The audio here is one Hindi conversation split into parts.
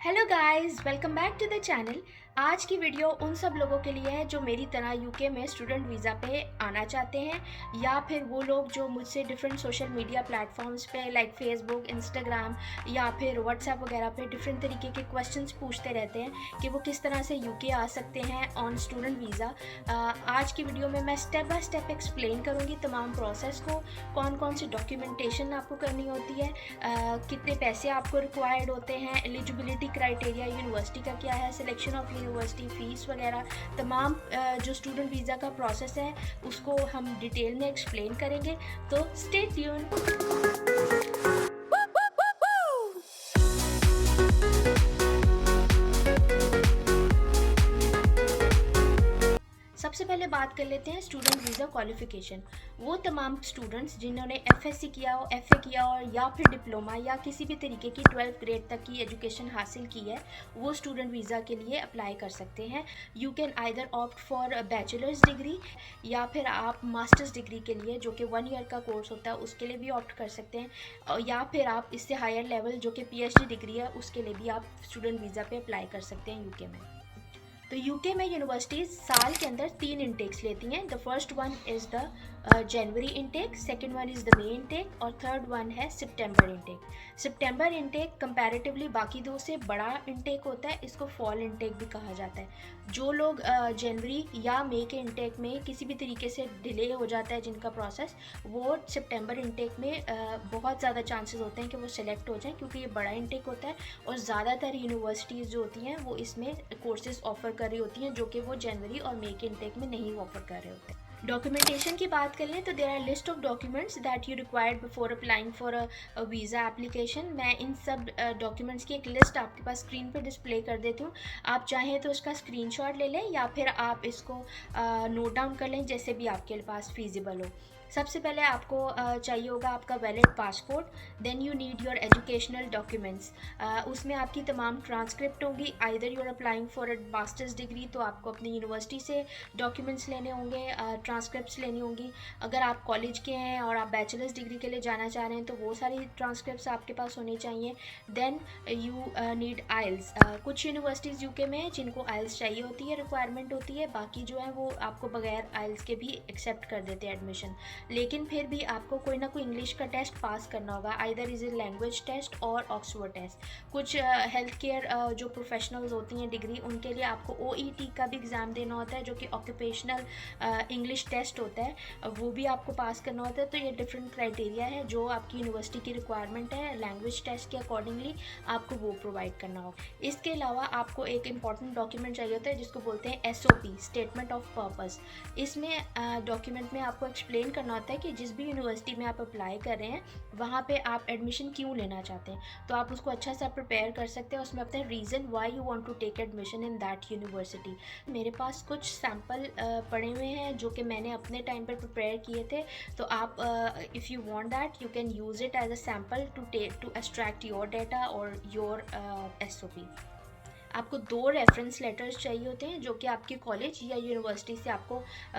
Hello guys, welcome back to the channel. आज की वीडियो उन सब लोगों के लिए है जो मेरी तरह यूके में स्टूडेंट वीज़ा पे आना चाहते हैं, या फिर वो लोग जो मुझसे डिफरेंट सोशल मीडिया प्लेटफॉर्म्स पे लाइक फेसबुक, इंस्टाग्राम या फिर व्हाट्सएप वगैरह पे डिफरेंट तरीके के क्वेश्चंस पूछते रहते हैं कि वो किस तरह से यूके आ सकते हैं ऑन स्टूडेंट वीज़ा। आज की वीडियो में मैं स्टेप बाय स्टेप एक्सप्लेन करूँगी तमाम प्रोसेस को, कौन कौन सी डॉक्यूमेंटेशन आपको करनी होती है, कितने पैसे आपको रिक्वायर्ड होते हैं, एलिजिबिलिटी क्राइटेरिया यूनिवर्सिटी का क्या है, सिलेक्शन ऑफ यूनिवर्सिटी, फीस वगैरह तमाम जो स्टूडेंट वीज़ा का प्रोसेस है उसको हम डिटेल में एक्सप्लेन करेंगे। तो स्टे ट्यून। सबसे पहले बात कर लेते हैं स्टूडेंट वीज़ा क्वालिफ़िकेशन। वो तमाम स्टूडेंट्स जिन्होंने एफएससी किया हो, एफए किया हो या फिर डिप्लोमा या किसी भी तरीके की 12th ग्रेड तक की एजुकेशन हासिल की है, वो स्टूडेंट वीज़ा के लिए अप्लाई कर सकते हैं। You can either opt for bachelors degree या फिर आप मास्टर्स डिग्री के लिए, जो कि 1 ईयर का कोर्स होता है, उसके लिए भी ऑप्ट कर सकते हैं, या फिर आप इससे हायर लेवल जो कि पीएचडी डिग्री है उसके लिए भी आप स्टूडेंट वीज़ा पे अप्लाई कर सकते हैं यूके में। तो यूके में यूनिवर्सिटीज़ साल के अंदर 3 इनटेक्स लेती हैं। The first one is the January intake, second one is the may intake और थर्ड वन है सितंबर इनटेक। सितंबर इनटेक कंपैरेटिवली बाकी दो से बड़ा इनटेक होता है, इसको फॉल इनटेक भी कहा जाता है। जो लोग जनवरी या मई के इनटेक में किसी भी तरीके से डिले हो जाता है जिनका प्रोसेस, वो सितंबर इनटेक में बहुत ज़्यादा चांसेस होते हैं कि वो सिलेक्ट हो जाएं, क्योंकि ये बड़ा इनटेक होता है और ज़्यादातर यूनिवर्सिटीज़ जो होती हैं वो इसमें कोर्सेज ऑफर कर रही होती हैं जो कि वो जनवरी और मई के इनटेक में नहीं ऑफर कर रहे होते। डॉक्यूमेंटेशन की बात कर लें तो there are list of documents that you required before applying for a visa application. मैं इन सब डॉक्यूमेंट्स की एक लिस्ट आपके पास स्क्रीन पे डिस्प्ले कर देती हूँ। आप चाहें तो उसका स्क्रीनशॉट ले लें या फिर आप इसको नोट डाउन कर लें, जैसे भी आपके पास फीजिबल हो। सबसे पहले आपको चाहिए होगा आपका valid passport. Then you need your educational documents. उसमें आपकी तमाम ट्रांसक्रिप्ट होंगी। Either you are applying for a masters degree तो आपको अपनी यूनिवर्सिटी से डॉक्यूमेंट्स लेने होंगे, ट्रांसक्रिप्ट्स लेनी होंगी। अगर आप कॉलेज के हैं और आप बैचलर्स डिग्री के लिए जाना चाह रहे हैं तो वो सारी ट्रांसक्रिप्ट्स आपके पास होनी चाहिए। देन यू नीड आइल्स। कुछ यूनिवर्सिटीज़ यूके में हैं जिनको आइल्स चाहिए होती है, रिक्वायरमेंट होती है, बाकी जो है वो आपको बगैर आइल्स के भी एक्सेप्ट कर देते हैं एडमिशन। लेकिन फिर भी आपको कोई ना कोई इंग्लिश का टेस्ट पास करना होगा, either is a language test और ऑक्सफोर्ड टेस्ट। कुछ हेल्थ केयर जो प्रोफेशनल्स होती हैं डिग्री, उनके लिए आपको ओईटी का भी एग्ज़ाम देना होता है जो कि ऑक्यूपेशनल इंग्लिश टेस्ट होता है, वो भी आपको पास करना होता है। तो ये डिफरेंट क्राइटेरिया है जो आपकी यूनिवर्सिटी की रिक्वायरमेंट है, लैंग्वेज टेस्ट के अकॉर्डिंगली आपको वो प्रोवाइड करना होगा। इसके अलावा आपको एक इंपॉर्टेंट डॉक्यूमेंट चाहिए होता है जिसको बोलते हैं एसओपी, स्टेटमेंट ऑफ पर्पस। इसमें डॉक्यूमेंट में आपको एक्सप्लेन करना होता है कि जिस भी यूनिवर्सिटी में आप अप्लाई कर रहे हैं वहाँ पे आप एडमिशन क्यों लेना चाहते हैं, तो आप उसको अच्छा सा प्रिपेयर कर सकते हैं। उसमें अपने reason why you want to take admission in that university. मेरे पास कुछ सैम्पल पड़े हुए हैं जो कि मैंने अपने टाइम पर प्रिपेयर किए थे, तो आप if you want that you can use it as a sample to extract your data और योर एसओपी। आपको 2 रेफरेंस लेटर्स चाहिए होते हैं जो कि आपके कॉलेज या यूनिवर्सिटी से आपको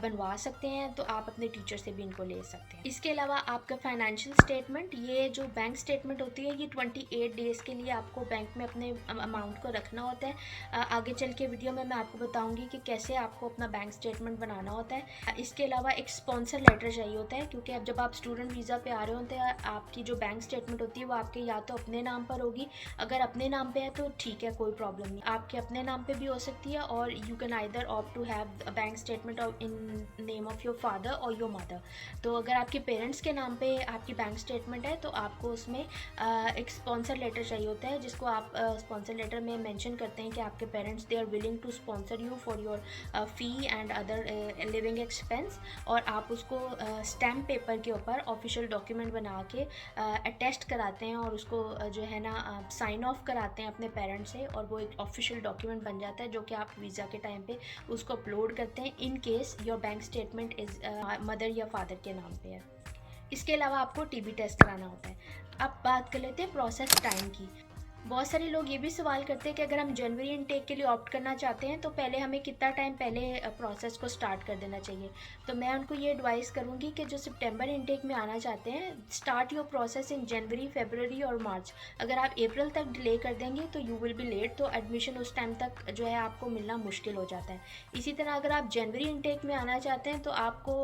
बनवा सकते हैं, तो आप अपने टीचर से भी इनको ले सकते हैं। इसके अलावा आपका फाइनेंशियल स्टेटमेंट, ये जो बैंक स्टेटमेंट होती है, ये 28 डेज़ के लिए आपको बैंक में अपने अमाउंट को रखना होता है। आगे चल के वीडियो में मैं आपको बताऊंगी कि कैसे आपको अपना बैंक स्टेटमेंट बनाना होता है। इसके अलावा एक स्पॉन्सर लेटर चाहिए होता है, क्योंकि अब जब आप स्टूडेंट वीज़ा पे आ रहे होते हैं, आपकी जो बैंक स्टेटमेंट होती है वो आपके या तो अपने नाम पर होगी, अगर अपने नाम पे है तो ठीक है, कोई प्रॉब्लम नहीं, आपके अपने नाम पे भी हो सकती है, और you can either opt to have a bank statement in name of your father और योर मदर। तो अगर आपके पेरेंट्स के नाम पे आपकी बैंक स्टेटमेंट है तो आपको उसमें एक स्पॉन्सर लेटर चाहिए होता है, जिसको आप स्पॉन्सर लेटर में मेंशन करते हैं कि आपके parents they are willing to sponsor you for your fee and other living expense, और आप उसको स्टैम्प पेपर के ऊपर ऑफिशियल डॉक्यूमेंट बना के अटेस्ट कराते हैं और उसको जो है ना साइन ऑफ कराते हैं अपने पेरेंट्स से, और वो एक ऑफिशियल डॉक्यूमेंट बन जाता है जो कि आप वीज़ा के टाइम पे उसको अपलोड करते हैं in case your bank statement is mother या फादर के नाम पे है। इसके अलावा आपको टीबी टेस्ट कराना होता है। अब बात कर लेते हैं प्रोसेस टाइम की। बहुत सारे लोग ये भी सवाल करते हैं कि अगर हम जनवरी इनटेक के लिए ऑप्ट करना चाहते हैं तो पहले हमें कितना टाइम पहले प्रोसेस को स्टार्ट कर देना चाहिए। तो मैं उनको ये एडवाइस करूँगी कि जो सितंबर इनटेक में आना चाहते हैं, स्टार्ट योर प्रोसेस इन जनवरी, फरवरी और मार्च। अगर आप अप्रैल तक डिले कर देंगे तो यू विल बी लेट, तो एडमिशन उस टाइम तक जो है आपको मिलना मुश्किल हो जाता है। इसी तरह अगर आप जनवरी इनटेक में आना चाहते हैं तो आपको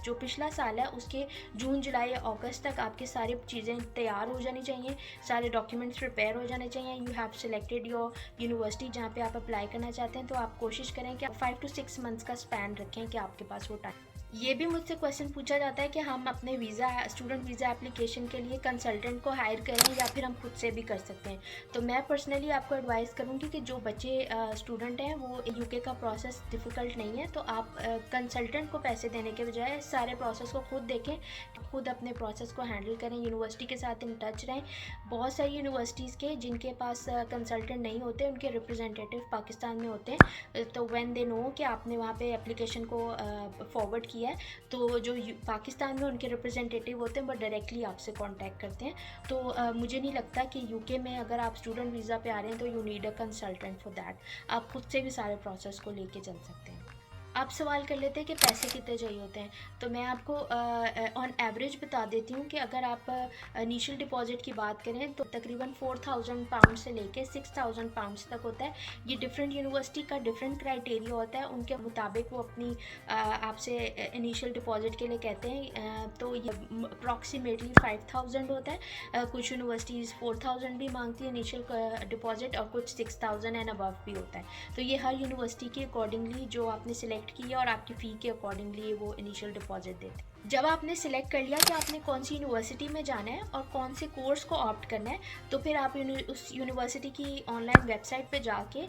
जो पिछला साल है उसके जून, जुलाई या अगस्त तक आपकी सारी चीज़ें तैयार हो जानी चाहिए, सारे डॉक्यूमेंट्स प्रिपेयर हो जाने चाहिए। You have selected your university जहाँ पे आप अप्लाई करना चाहते हैं, तो आप कोशिश करें कि आप 5 to 6 मंथ्स का स्पैन रखें कि आपके पास वो टाइम। ये भी मुझसे क्वेश्चन पूछा जाता है कि हम अपने स्टूडेंट वीज़ा एप्लीकेशन के लिए कंसल्टेंट को हायर करें या फिर हम खुद से भी कर सकते हैं। तो मैं पर्सनली आपको एडवाइस करूँगी कि जो बच्चे स्टूडेंट हैं वो यूके का प्रोसेस डिफ़िकल्ट नहीं है, तो आप कंसल्टेंट को पैसे देने के बजाय सारे प्रोसेस को खुद देखें, खुद अपने प्रोसेस को हैंडल करें, यूनिवर्सिटी के साथ इन टच रहें। बहुत सारी यूनिवर्सिटीज़ के जिनके पास कंसल्टेंट नहीं होते, उनके रिप्रेजेंटेटिव पाकिस्तान में होते हैं, तो व्हेन दे नो कि आपने वहाँ पे एप्लीकेशन को फॉरवर्ड किया है, तो जो पाकिस्तान में उनके रिप्रेजेंटेटिव होते हैं वो डायरेक्टली आपसे कांटेक्ट करते हैं। तो मुझे नहीं लगता कि यूके में अगर आप स्टूडेंट वीज़ा पे आ रहे हैं तो you need a consultant for that. आप खुद से भी सारे प्रोसेस को लेके चल सकते हैं। आप सवाल कर लेते हैं कि पैसे कितने चाहिए होते हैं, तो मैं आपको ऑन एवरेज बता देती हूँ कि अगर आप इनिशियल डिपॉजिट की बात करें तो तकरीबन 4,000 पाउंड से लेके 6,000 पाउंड्स तक होता है। ये डिफरेंट यूनिवर्सिटी का डिफरेंट क्राइटेरिया होता है, उनके मुताबिक वो अपनी आपसे इनिशियल डिपॉजिट के लिए कहते हैं। तो ये अप्रॉक्सीमेटली 5,000 होता है। कुछ यूनिवर्सिटीज़ 4,000 भी मांगती है इनिशियल डिपॉजिट, और कुछ 6,000 एंड अबव भी होता है। तो ये हर यूनिवर्सिटी के अकॉर्डिंगली जो आपने सिलेक्ट की है और आपकी फ़ी के अकॉर्डिंगली वो इनिशियल डिपॉजिट देते हैं। जब आपने सिलेक्ट कर लिया कि आपने कौन सी यूनिवर्सिटी में जाना है और कौन से कोर्स को ऑप्ट करना है, तो फिर आप उस यूनिवर्सिटी की ऑनलाइन वेबसाइट पे जाके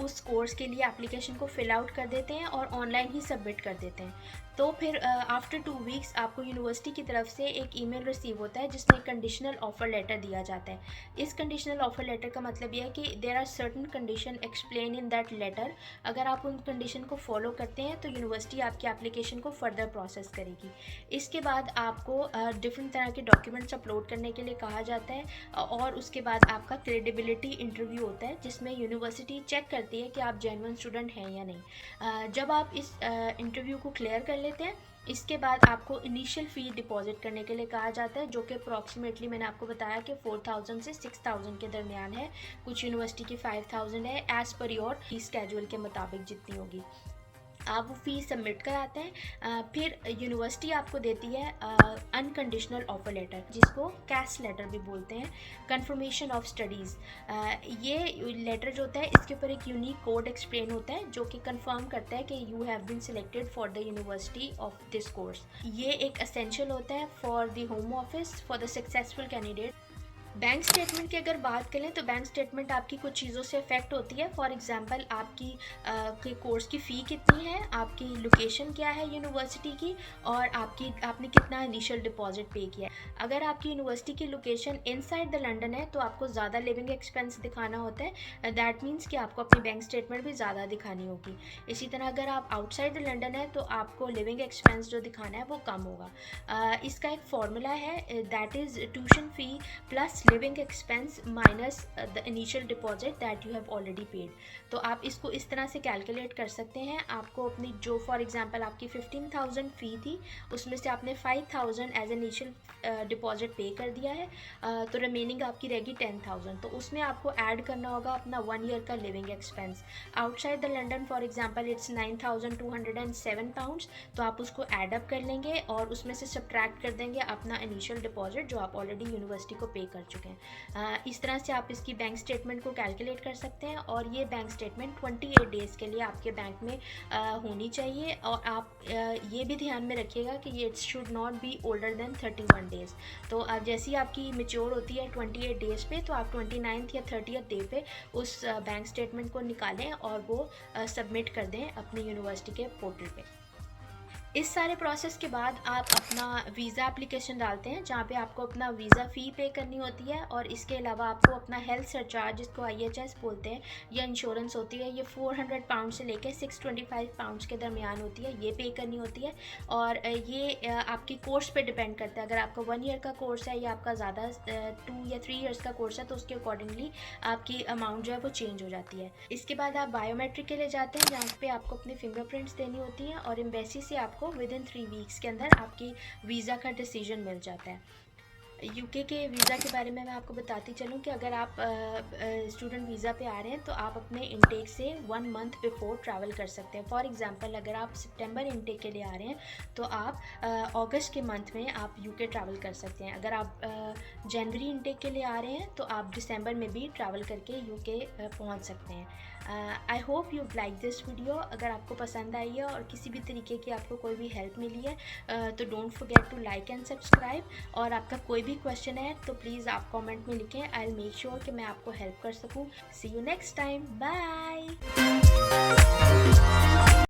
उस कोर्स के लिए एप्लीकेशन को फिल आउट कर देते हैं और ऑनलाइन ही सबमिट कर देते हैं। तो फिर आफ्टर 2 वीक्स आपको यूनिवर्सिटी की तरफ से एक ईमेल रिसीव होता है जिसमें कंडीशनल ऑफर लेटर दिया जाता है। इस कंडीशनल ऑफर लेटर का मतलब यह है कि there are certain condition explain in that letter. अगर आप उन कंडीशन को फॉलो करते हैं तो यूनिवर्सिटी आपकी एप्लीकेशन को फर्दर प्रोसेस करेगी। इसके बाद आपको डिफरेंट तरह के डॉक्यूमेंट्स अपलोड करने के लिए कहा जाता है, और उसके बाद आपका क्रेडिबिलिटी इंटरव्यू होता है जिसमें यूनिवर्सिटी चेक करती है कि आप जेन्युइन स्टूडेंट हैं या नहीं। जब आप इस इंटरव्यू को क्लियर कर लेते हैं, इसके बाद आपको इनिशियल फ़ी डिपॉजिट करने के लिए कहा जाता है, जो कि अप्रॉक्सीमेटली मैंने आपको बताया कि 4,000 से 6,000 के दरमियान है। कुछ यूनिवर्सिटी की 5,000 है, as per your fee schedule के मुताबिक जितनी होगी। आप वो फ़ी सबमिट कराते हैं। फिर यूनिवर्सिटी आपको देती है अनकंडीशनल ऑफर लेटर, जिसको कैश लेटर भी बोलते हैं, कंफर्मेशन ऑफ स्टडीज़। ये लेटर जो होता है इसके ऊपर एक यूनिक कोड एक्सप्लेन होता है जो कि कंफर्म करता है कि you have been selected for the university of this course. ये एक एसेंशियल होता है for the home office for the successful candidate. Bank statement की अगर बात करें तो बैंक स्टेटमेंट आपकी कुछ चीज़ों से अफेक्ट होती है। फॉर एग्जांपल आपकी के कोर्स की फ़ी कितनी है, आपकी लोकेशन क्या है यूनिवर्सिटी की, और आपने कितना इनिशियल डिपॉजिट पे किया है। अगर आपकी यूनिवर्सिटी की लोकेशन इनसाइड द लंदन है तो आपको ज़्यादा लिविंग एक्सपेंस दिखाना होता है। दैट मीन्स कि आपको अपनी बैंक स्टेटमेंट भी ज़्यादा दिखानी होगी। इसी तरह अगर आप आउटसाइड द लंदन है तो आपको लिविंग एक्सपेंस जो दिखाना है वो कम होगा। इसका एक फॉर्मूला है, that is tuition fee plus living expense minus the initial deposit that you have already paid. तो आप इसको इस तरह से कैलकुलेट कर सकते हैं। आपको अपनी जो फॉर एग्जांपल आपकी 15,000 फ़ी थी, उसमें से आपने 5,000 एज इनिशियल डिपॉजिट पे कर दिया है, तो रिमेनिंग आपकी रहेगी 10,000। तो उसमें आपको ऐड करना होगा अपना 1 ईयर का living expense. Outside the London for example it's 9,207 pounds, तो आप उसको ऐड अप कर लेंगे और उसमें से सब्ट्रैक्ट कर देंगे अपना इनिशियल डिपॉजिट जो आप ऑलरेडी यूनिवर्सिटी को पे कर चुके हैं। इस तरह से आप इसकी बैंक स्टेटमेंट को कैलकुलेट कर सकते हैं, और ये बैंक स्टेटमेंट 28 डेज़ के लिए आपके बैंक में होनी चाहिए। और आप ये भी ध्यान में रखिएगा कि ये should not be older than 31 days. तो जैसे ही आपकी मेच्योर होती है 28 डेज़ पे, तो आप 29th या 30th डे पे उस बैंक स्टेटमेंट को निकालें और वो सबमिट कर दें अपनी यूनिवर्सिटी के पोर्टल पे। इस सारे प्रोसेस के बाद आप अपना वीज़ा एप्लीकेशन डालते हैं, जहाँ पे आपको अपना वीज़ा फ़ी पे करनी होती है, और इसके अलावा आपको अपना हेल्थ सरचार्ज, जिसको IHS बोलते हैं, या इंश्योरेंस होती है, ये 400 पाउंड से लेकर 625 पाउंड्स के दरमियान होती है, ये पे करनी होती है। और ये आपकी कोर्स पे डिपेंड करता है। अगर आपका 1 ईयर का कोर्स है या आपका ज़्यादा 2 या 3 ईयर्स का कोर्स है, तो उसके अकॉर्डिंगली आपकी अमाउंट जो है वो चेंज हो जाती है। इसके बाद आप बायोमेट्रिक के लिए जाते हैं, जहाँ पे आपको अपने फिंगरप्रिंट्स देनी होती हैं, और एम्बेसी से आपको विद इन 3 वीक्स के अंदर आपकी वीज़ा का डिसीजन मिल जाता है। यूके के वीज़ा के बारे में मैं आपको बताती चलूँ कि अगर आप स्टूडेंट वीज़ा पे आ रहे हैं, तो आप अपने इनटेक से 1 मंथ बिफोर ट्रैवल कर सकते हैं। फॉर एग्जांपल, अगर आप सितंबर इनटेक के लिए आ रहे हैं, तो आप अगस्त के मंथ में आप यूके ट्रैवल कर सकते हैं। अगर आप जनवरी इनटेक के लिए आ रहे हैं, तो आप दिसंबर में भी ट्रैवल करके यूके पहुंच सकते हैं। I hope you like this video. अगर आपको पसंद आई है और किसी भी तरीके की आपको कोई भी हेल्प मिली है, तो don't forget to like and subscribe. और आपका कोई भी क्वेश्चन है तो प्लीज़ आप कमेंट में लिखें। आई विल मेक श्योर कि मैं आपको हेल्प कर सकूं। सी यू नेक्स्ट टाइम, बाय।